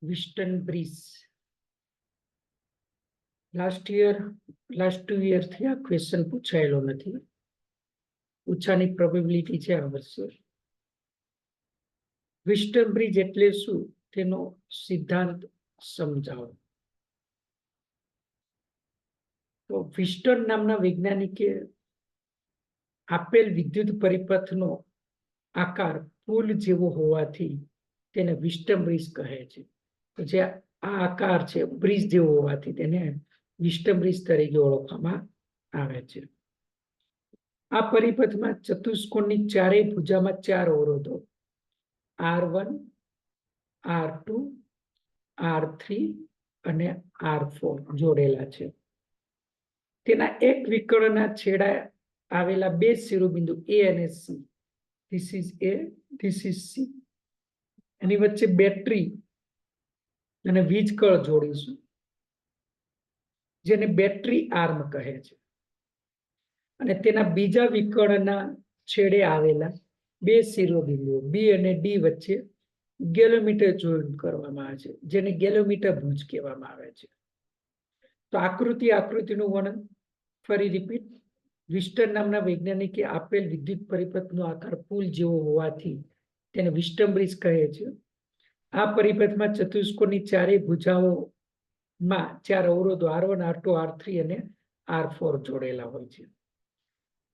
વિસ્ટન bridge. Last 2 યરથી આ question પૂછાયેલો નથી. પૂછાની probability છે આ વર્ષે. વિસ્ટન બ્રિજ એટલે શું તેનો સિદ્ધાંત સમજાવો. તો વિસ્ટન નામના વૈજ્ઞાનિકે આપેલ વિદ્યુત પરિપથનો આકાર પુલ જેવો હોવાથી તેને વિસ્ટન બ્રિજ કહે છે. તો જે આ આકાર છે બ્રિજ જેવો હોવાથી તેને વિસ્ટન બ્રિજ તરીકે ઓળખવામાં આવે છે. આ પરિપથમાં ચતુષ્કોણની ચારેય ભુજામાં 4 અવરોધો R1, R2, R3 અને R4 જોડેલા છે. તેના એક વિકર્ણના છેડા આવેલા 2 શિરોબિંદુ A અને C. This is A, this is C. એની વચ્ચે બેટરી અને વીજકળ જોડીશું, જેને બેટરી આર્મ કહે છે. અને તેના બીજા વિકર્ણના છેડે આવેલા 2 શિરોબિંદુઓ B અને D વચ્ચે ગેલોમીટર જોઈન્ટ કરવામાં આવે છે, જેને ગેલોમીટર ભુજ કહેવામાં આવે છે. તો આકૃતિનું વર્ણન ફરી રિપીટ. વિસ્ટન નામના વૈજ્ઞાનિકે આપેલ વિદ્યુત પરિપથનો આકાર પુલ જેવો હોવાથી તેને વિસ્ટન બ્રિજ કહે છે. આ પરિપથમાં ચતુષ્કોણની ચારેય ભુજાઓમાં 4 અવરોધો R1, R2, R3 અને R4 જોડેલા હોય છે.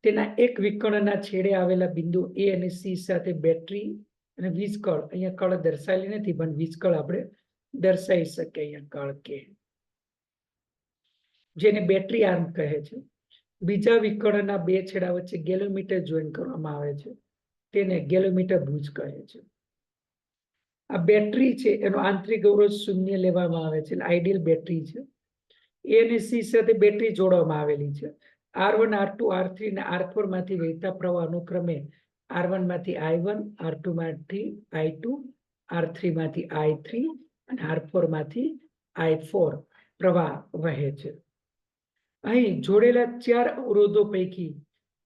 તેના એક વિકર્ણના છેડે આવેલા બિંદુ A અને C સાથે બેટરી અને વીજકળ, અહીંયા કળ દર્શાવેલી નથી પણ વીજકળ આપણે દર્શાવી શકીએ અહીંયા કળ કે, જેને બેટરી આર્મ કહે છે. બીજા વિકર્ણના 2 છેડા વચ્ચે ગેલોમીટર જોઈન કરવામાં આવે છે, તેને ગેલોમીટર ભુજ કહે છે. આ બેટરી છે એનો આંતરિક અવરોધ 0 લેવામાં આવે છે, આઈડિયલ બેટરી છે. A અને C સાથે બેટરી જોડવામાં આવેલી છે. R1, R2, R3 અને R4 માંથી વહેતા પ્રવાહ અનુક્રમે R1 માંથી I1, R2 માંથી I2, R3 માંથી I3 અને R4 માંથી I4 પ્રવાહ વહે છે. અહીં જોડેલા 4 અવરોધો પૈકી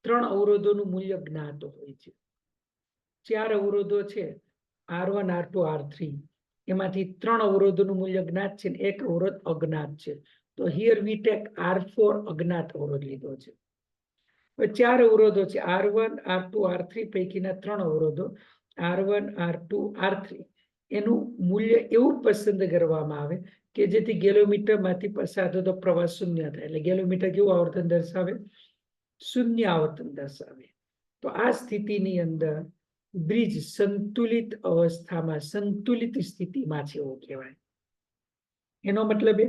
3 અવરોધોનું મૂલ્ય જ્ઞાત હોય છે. 4 અવરોધો છે R1, R2, R3, એમાંથી 3 અવરોધોનું મૂલ્ય જ્ઞાત છે અને 1 અવરોધ અજ્ઞાત છે. તો હિયર વી ટેક R4 અજ્ઞાત અવરોધ લીધો છે. 4 અવરોધો છે R1, R2, R3 પૈકીના 3 અવરોધો R1, R2, R3, એનું મૂલ્ય એવું પસંદ કરવામાં આવે કે જેથી ગેલોમીટરમાંથી પસાર થતો પ્રવાહ 0 થાય. એટલે ગેલોમીટર કેવું આવર્તન દર્શાવે? 0 આવર્તન દર્શાવે. તો આ સ્થિતિની અંદર બ્રિજ સંતુલિત અવસ્થામાં, સંતુલિત સ્થિતિમાં છે એવું કહેવાય. એનો મતલબ એ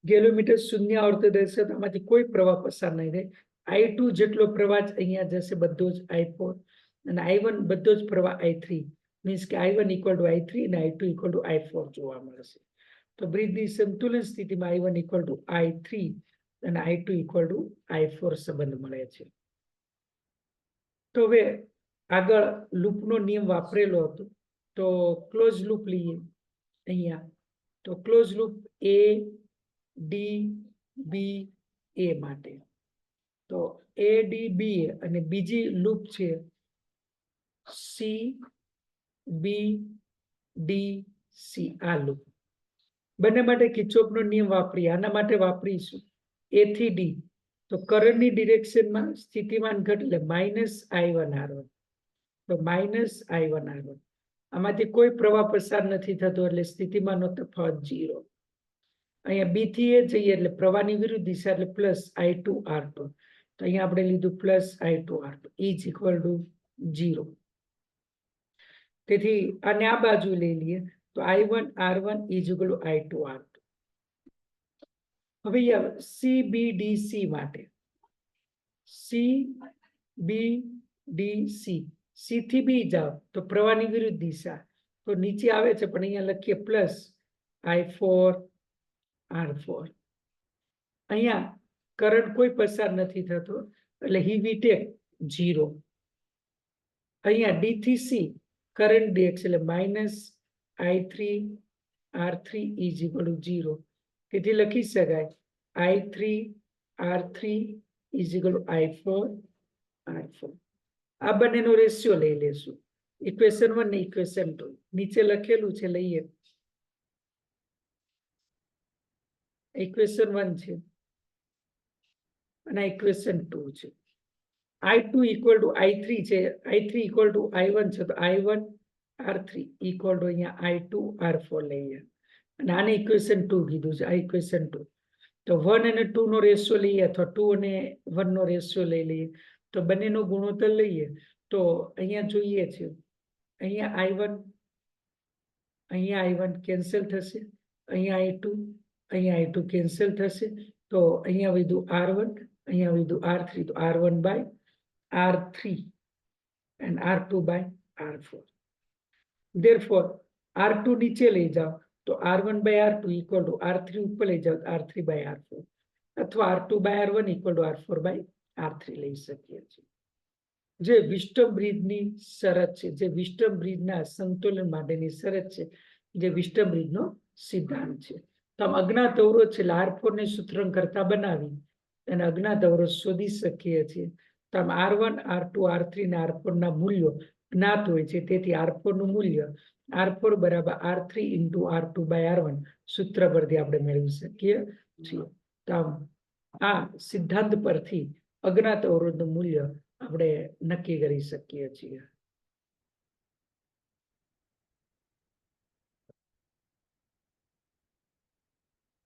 ગેલોમીટર 0 આવર્તન દર્શાવે, આમાંથી કોઈ પ્રવાહ પસાર નહીં થાય. I2 જેટલો પ્રવાહ અહીંયા જશે બધો જ I4, અને I1 બધો જ પ્રવાહ I3, મીન્સ કે I1 = I3 અને I2 = I4 જોવા મળશે. તો બ્રિજની સંતુલન સ્થિતિમાં I1 = I3 અને I2 = I4 સંબંધ મળે છે. તો હવે આગળ લૂપનો નિયમ વાપરેલો હતો, તો ક્લોઝ લૂપ લઈએ અહીંયા. તો close loop A, D, B, A માટે. તો A, D, B અને બીજી લૂપ છે C, B, D, C. આ લૂપ બંને માટે કિર્ચોફનો નિયમ વાપરીએ. આના માટે વાપરીશું A થી D. તો કરંટની ડિરેક્શનમાં સ્થિતિમાન ઘટ એટલે -I1R1. તો -I1R1. આમાંથી કોઈ પ્રવાહ પસાર નથી થતો એટલે સ્થિતિમાનનો તફાવત 0. અહીંયા B થી A જઈએ એટલે પ્રવાહની વિરુદ્ધ દિશા એટલે +I2R2. તો અહીંયા આપણે લીધું +I2R2 = 0. તેથી આને આ બાજુ લઈ લઈએ તો I1R1 = I2R2. હવે CBDC માટે CBDC, C થી B જાઓ તો પ્રવાહની વિરુદ્ધ દિશા, તો નીચે આવે છે પણ અહીંયા લખીએ +I4R4. અહીંયા કરંટ કોઈ પસાર નથી થતો એટલે વી ટેક 0. અહીંયા D થી C કરંટ dx એટલે -I3R3 = 0. તેથી લખી શકાય I3R3 = I4R4. આ બંનેનો રેશિયો લઈ લેશું. ઇક્વેશન 1 ને ઇક્વેશન 2 નીચે લખેલું છે લઈએ. ઇક્વેશન 1 છે અને ઇક્વેશન 2 છે. I2 ઇક્વલ ટુ I3 છે, I3 ઇક્વલ ટુ I1 છે, તો I1 R3 ઇક્વલ ટુ અહીંયા I2 R4 લઈએ અને આને ઇક્વેશન 2 કીધું છે. આ ઇક્વેશન 2. તો 1 અને 2 નો રેશિયો લઈએ અથવા 2 અને 1 નો રેશિયો લઈ લઈએ તો બંનેનો ગુણોત્તર લઈએ તો અહીંયા જોઈએ છે અહીંયા I1 કેન્સલ થશે, અહીંયા I2 કેન્સલ થશે, તો અહીંયા વધ્યું R1, અહીંયા વધ્યું R3, તો R1 by R3 and R2 by R4. Therefore, R2 નીચે લઈ જાઓ તો R1 by R2 equal to R3 ઉપર લઈ જાઓ R3 by R4 અથવા R2 by R1 equal to R4 by R3 લઈ શકીએ છીએ. જે વિસ્ટમ બ્રિજની શરત છે, જે વિસ્ટમ બ્રિજના સંતુલન માટેની શરત છે, જે વિસ્ટમ બ્રિજનો સિદ્ધાંત છે. તો આમ અજ્ઞાત અવરોધ છે એટલે R4 ને સૂત્રણ કરતા બનાવી અને અજ્ઞાત અવરોધ શોધી શકીએ છીએ. તો આમ R1, R2, R3 ને R4 ના મૂલ્યો જ્ઞાત હોય છે, તેથી R4 નું મૂલ્ય R4 બરાબર R3 into R2 by R1 સૂત્ર પરથી આપણે મેળવી શકીએ છીએ. તો આમ આ સિદ્ધાંત પરથી અજ્ઞાત અવરોધનું મૂલ્ય આપણે નક્કી કરી શકીએ છીએ.